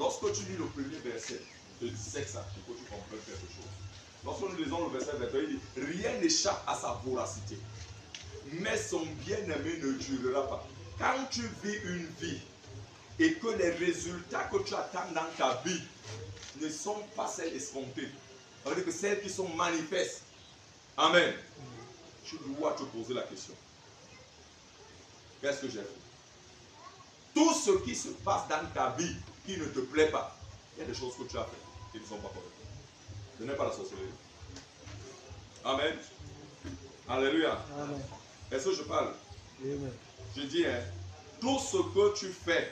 Lorsque tu lis le premier verset de 17 ça, il faut que tu comprennes quelque chose. Lorsque nous lisons le verset 21, il dit rien n'échappe à sa voracité, mais son bien-aimé ne durera pas. Quand tu vis une vie et que les résultats que tu attends dans ta vie ne sont pas celles escomptées, ça veut dire que celles qui sont manifestes, amen, tu dois te poser la question. Qu'est-ce que j'ai fait? Tout ce qui se passe dans ta vie qui ne te plaît pas, il y a des choses que tu as faites qui ne sont pas correctes. Ce n'est pas la sorcellerie. Amen. Alléluia. Amen. Est-ce que je parle? Amen. Je dis, hein, tout ce que tu fais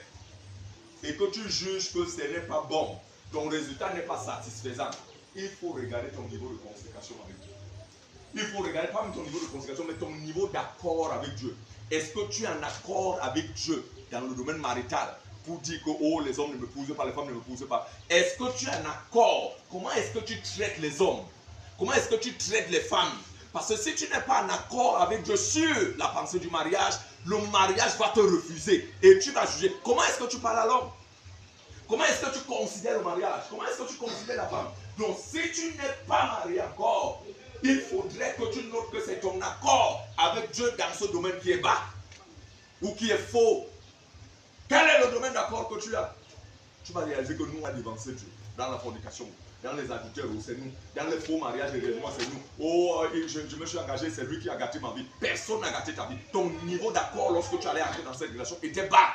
et que tu juges que ce n'est pas bon, ton résultat n'est pas satisfaisant, il faut regarder ton niveau de consécration avec Dieu. Il faut regarder pas même ton niveau de consécration, mais ton niveau d'accord avec Dieu. Est-ce que tu es en accord avec Dieu dans le domaine marital pour dire que oh, les hommes ne me poussent pas, les femmes ne me poussent pas? Est-ce que tu es en accord? Comment est-ce que tu traites les hommes? Comment est-ce que tu traites les femmes? Parce que si tu n'es pas en accord avec Dieu sur la pensée du mariage, le mariage va te refuser et tu vas juger. Comment est-ce que tu parles à l'homme? Comment est-ce que tu considères le mariage? Comment est-ce que tu considères la femme? Donc si tu n'es pas marié encore, il faudrait que tu notes que c'est ton accord avec Dieu dans ce domaine qui est bas ou qui est faux. Quel est le domaine d'accord que tu as? Tu vas réaliser que nous, on a dévancé Dieu dans la fornication, dans les adultères, c'est nous, dans les faux mariages, les règlements, c'est nous. Oh, je me suis engagé, c'est lui qui a gâté ma vie. Personne n'a gâté ta vie. Ton niveau d'accord lorsque tu allais entrer dans cette relation était bas.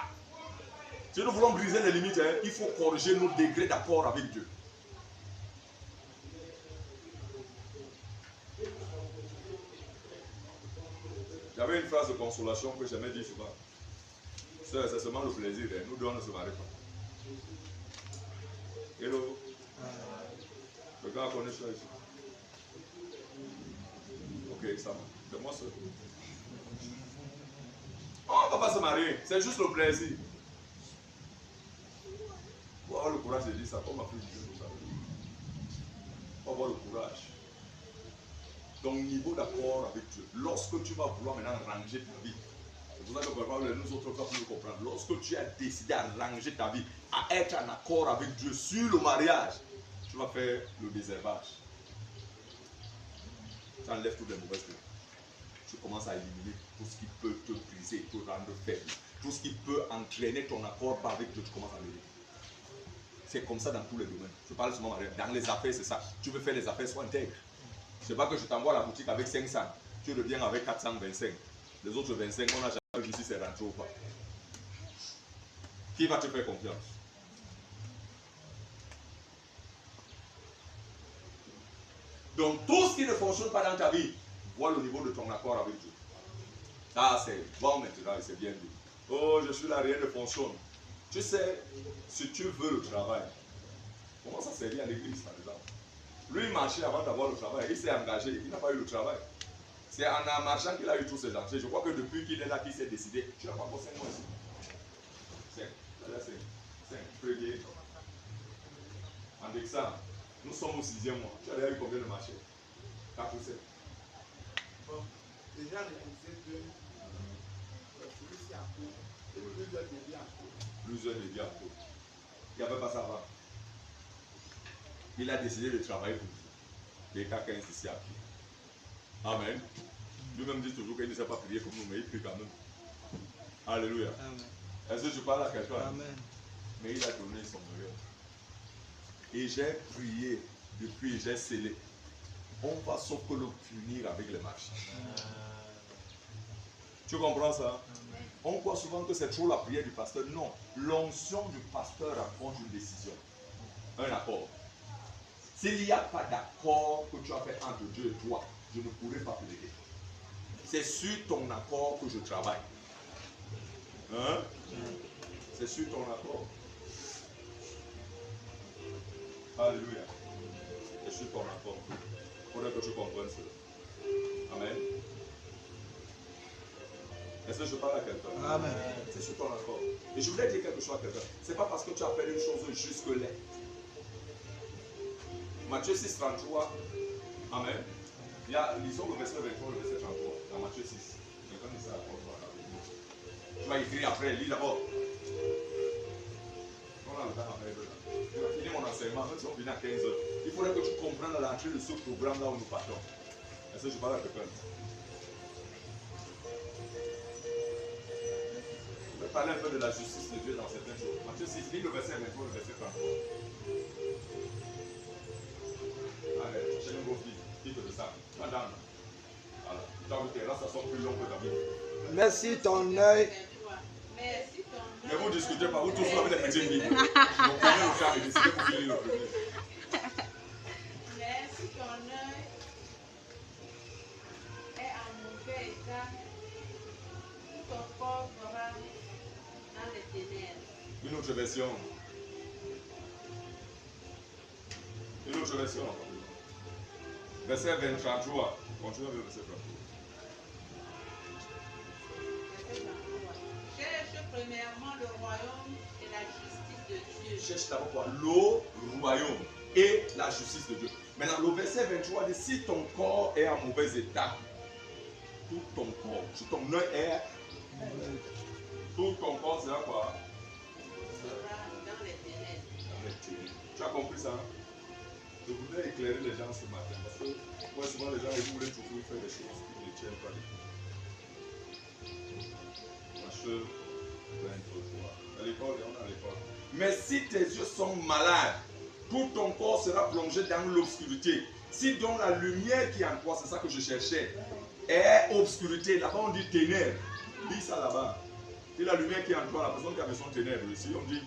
Si nous voulons briser les limites, hein, il faut corriger nos degrés d'accord avec Dieu. J'avais une phrase de consolation que j'aimais dire souvent. C'est seulement le plaisir, hein. Nous deux on ne se marie pas. Hello. Le gars connaît ça ici. Ok, ça va. C'est moi seul. On ne va pas se marier, c'est juste le plaisir. Faut avoir le courage de dire ça, comme ma fille dit ça. Faut avoir le courage. Ton niveau d'accord avec Dieu. Lorsque tu vas vouloir maintenant ranger ta vie, c'est pour ça que parfois nous autres pas nous comprendre. Lorsque tu as décidé à ranger ta vie, à être en accord avec Dieu sur le mariage, tu vas faire le désherbage. Tu enlèves toutes les mauvaises choses. Tu commences à éliminer tout ce qui peut te briser, te rendre faible. Tout ce qui peut entraîner ton accord pas avec Dieu, tu commences à l'éliminer. C'est comme ça dans tous les domaines. Je parle souvent dans les affaires, c'est ça. Tu veux faire les affaires, sois intègre. C'est pas que je t'envoie à la boutique avec 500, tu reviens avec 425. Les autres 25, on n'a jamais vu si c'est rentré ou pas. Qui va te faire confiance? Donc tout ce qui ne fonctionne pas dans ta vie, vois le niveau de ton accord avec Dieu. Ça c'est bon maintenant et c'est bien dit. Oh, je suis là, rien ne fonctionne. Tu sais, si tu veux le travail, comment ça servir à l'église par exemple? Lui, il marchait avant d'avoir le travail, il s'est engagé, il n'a pas eu le travail. C'est en marchant qu'il a eu tous ses entrées. Je crois que depuis qu'il est là, qu'il s'est décidé, tu n'as pas encore 5 mois ici. 5, là c'est 5, premier. Avec ça, nous sommes au 6e mois. Tu as déjà eu combien de marchés? 4 ou 7? Bon, déjà réalisé que celui-ci a cours, et plusieurs débits en cours. Plusieurs débits en cours. Il n'y avait pas ça avant. Il a décidé de travailler pour vous. Les cas 15 ici à pied. Amen. Lui-même dit toujours qu'il ne sait pas prier comme nous, mais il prie quand même. Alléluia. Est-ce que je parle à quelqu'un? Amen. Mais il a donné son meilleur. Et j'ai prié depuis, j'ai scellé. On va sauf que le punir avec les marches. Tu comprends ça? On croit souvent que c'est trop la prière du pasteur. Non. L'onction du pasteur raconte une décision. Un accord. S'il n'y a pas d'accord que tu as fait entre Dieu et toi, je ne pourrai pas plaider. C'est sur ton accord que je travaille. Hein? C'est sur ton accord. Alléluia. C'est sur ton accord. Il faudrait que tu comprennes cela. Amen. Est-ce que je parle à quelqu'un? Amen. C'est sur ton accord. Et je voulais dire quelque chose à quelqu'un. Ce n'est pas parce que tu appelles une chose jusque-là. Matthieu 6, 33. Amen. Il y a, lisons le verset 23, le verset 33. Dans Matthieu 6. Quelqu'un dit ça à toi. Tu vas écrire après, lis d'abord. On a temps à faire. Je vais finir mon enseignement, même si on finit à 15 heures. Il faudrait que tu comprennes l'entrée de ce programme-là où nous partons. Est-ce que je parle à quelqu'un? Je vais parler un peu de la justice de Dieu dans certaines choses. Matthieu 6, lis le verset 23, le verset 33. Allez, chez nos filles, dites de ça. Madame. Voilà. Donc, là, ça sent plus long que David. Merci ton œil. Ne vous discutez pas, vous tous vous avez des petites Bibles. Donc, prenez le temps et décidez pour finir le premier. Mais si ton œil est en mauvais état, tout ton corps sera dans les ténèbres. Une autre version. Une autre version. Verset 23. Continuez avec le verset 23. Cherche premièrement le royaume et la justice de Dieu. Cherche d'abord quoi? Le royaume et la justice de Dieu. Maintenant, le verset 23 dit, si ton corps est en mauvais état, tout ton corps, si ton œil est, tout ton corps sera quoi? Sera dans les ténèbres. Dans les ténèbres. Tu as compris ça? Je voudrais éclairer les gens ce matin parce que moi, souvent les gens ils voulaient toujours faire des choses qui ne tiennent pas les Ma soeur, à l'école, on est à l'école. Mais si tes yeux sont malades, tout ton corps sera plongé dans l'obscurité. Si donc la lumière qui est en toi, c'est ça que je cherchais, est obscurité, là-bas on dit ténèbres. Dis ça là-bas. Si la lumière qui est en toi, la personne qui a besoin de ténèbres, ici on dit,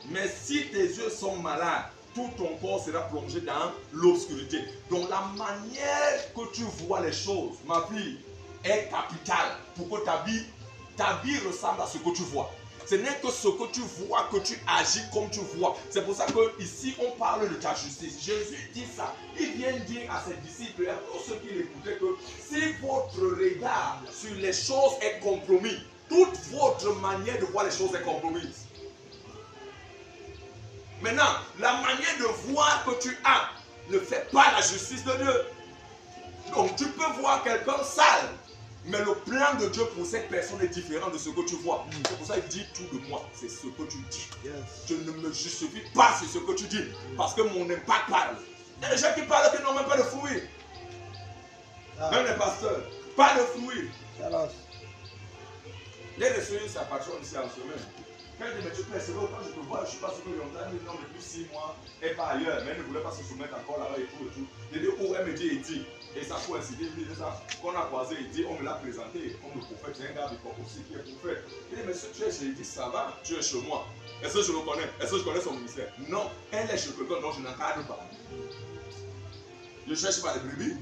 mais si tes yeux sont malades, tout ton corps sera plongé dans l'obscurité. Donc la manière que tu vois les choses, ma fille, est capitale pour que ta vie ressemble à ce que tu vois. Ce n'est que ce que tu vois que tu agis comme tu vois. C'est pour ça que ici on parle de ta justice. Jésus dit ça. Il vient dire à ses disciples et à tous ceux qui l'écoutaient que si votre regard sur les choses est compromis, toute votre manière de voir les choses est compromise. Maintenant, la manière de voir que tu as ne fait pas la justice de Dieu. Donc tu peux voir quelqu'un sale, mais le plan de Dieu pour cette personne est différent de ce que tu vois. C'est pour ça qu'il dit tout de moi, c'est ce que tu dis. Je ne me justifie pas sur ce que tu dis, parce que mon impact parle. Il y a des gens qui parlent qui n'ont même pas de fruits. Même les pasteurs, pas de fruits. J'ai reçu sa patronne ici en semaine. Quand elle dit, mais tu peux essayer, quand je te vois, je ne suis pas sûr que longtemps, mais non, depuis 6 mois, et pas ailleurs, mais elle ne voulait pas se soumettre encore là-bas et tout et tout. J'ai dit, oh, elle me dit, il dit, et ça coïncide, il dit ça, qu'on a croisé, il dit, on me l'a présenté comme le prophète, c'est un gars du corps aussi qui est prophète. Il dit, mais si tu es chez, il dit, ça va, tu es chez moi. Est-ce que je le connais? Est-ce que je connais son ministère? Non, elle est chez quelqu'un dont je n'encadre pas. Je ne cherche pas les brebis.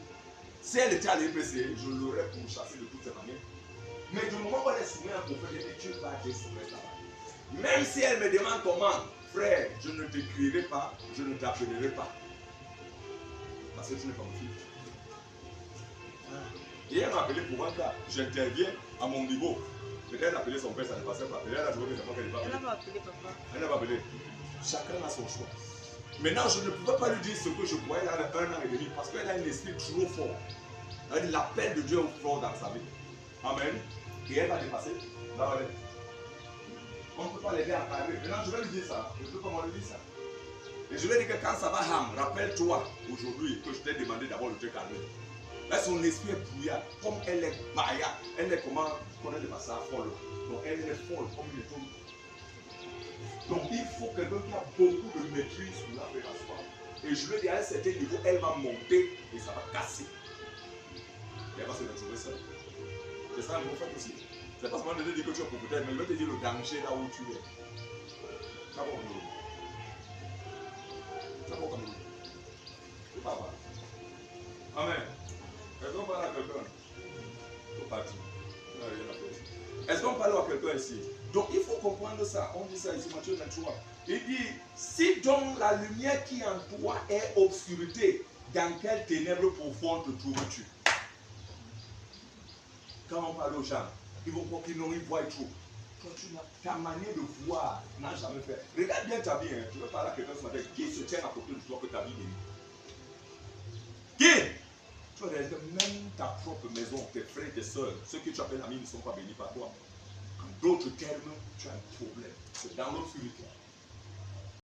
Si elle était à l'EPC, je l'aurais pourchassée de toutes ces manières. Mais du moment où elle est soumise à un prophète, elle dit, tu vas te soumettre là-bas. Même si elle me demande comment, frère, je ne t'écrirai pas, je ne t'appellerai pas. Parce que tu n'es pas mon fils. Et elle m'a appelé pour un cas. J'interviens à mon niveau. Peut-être elle a appelé son père, ça ne passait pas. Peut-être elle a joué que c'est moi qu'elle n'est pas appelée. Elle n'a pas appelé papa. Elle n'a pas appelé. Chacun a son choix. Maintenant, je ne pouvais pas lui dire ce que je voyais là depuis 1 an et demi parce qu'elle a un esprit trop fort. L'appel de Dieu est fort dans sa vie. Amen. Et elle va dépasser. Là, elle est. On ne peut pas l'aider à parler. Maintenant, je vais lui dire ça. Je peux comment lui dire ça. Et je vais dire que quand ça va ham, rappelle-toi aujourd'hui que je t'ai demandé d'abord de te calmer. Là, son esprit est brouillard. Comme elle est baïa, elle est comment connaître de ça folle. Donc, elle est folle comme une étoile. Donc, il faut quelqu'un qui a beaucoup de maîtrise pour la faire asseoir. Et je lui ai dit à un certain niveau, elle va monter et ça va casser. Et elle va se retrouver seule. C'est ça le prophète aussi. C'est pas seulement de dire que tu es prophète, mais il va te dire le danger là où tu es. Ça va comme nous. Ça va comme nous. C'est pas mal. Amen. Est-ce qu'on parle à quelqu'un? Faut partir. Est-ce qu'on parle à quelqu'un ici? Donc il faut comprendre ça. On dit ça ici, Matthieu 23. Il dit, si donc la lumière qui est en toi est obscurité, dans quelle ténèbres profondes te trouves-tu? Quand on parle aux gens, ils vont croire qu'ils n'ont rien voient trop. Toi, ta manière de voir n'a jamais fait. Regarde bien ta vie. Hein. Je veux parler à quelqu'un ce matin. Qui se tient à côté de toi que ta vie bénit? Qui? Tu vas regarder même ta propre maison, tes frères, tes soeurs, ceux que tu appelles amis ne sont pas bénis par toi. En d'autres termes, tu as un problème. C'est dans l'obscurité.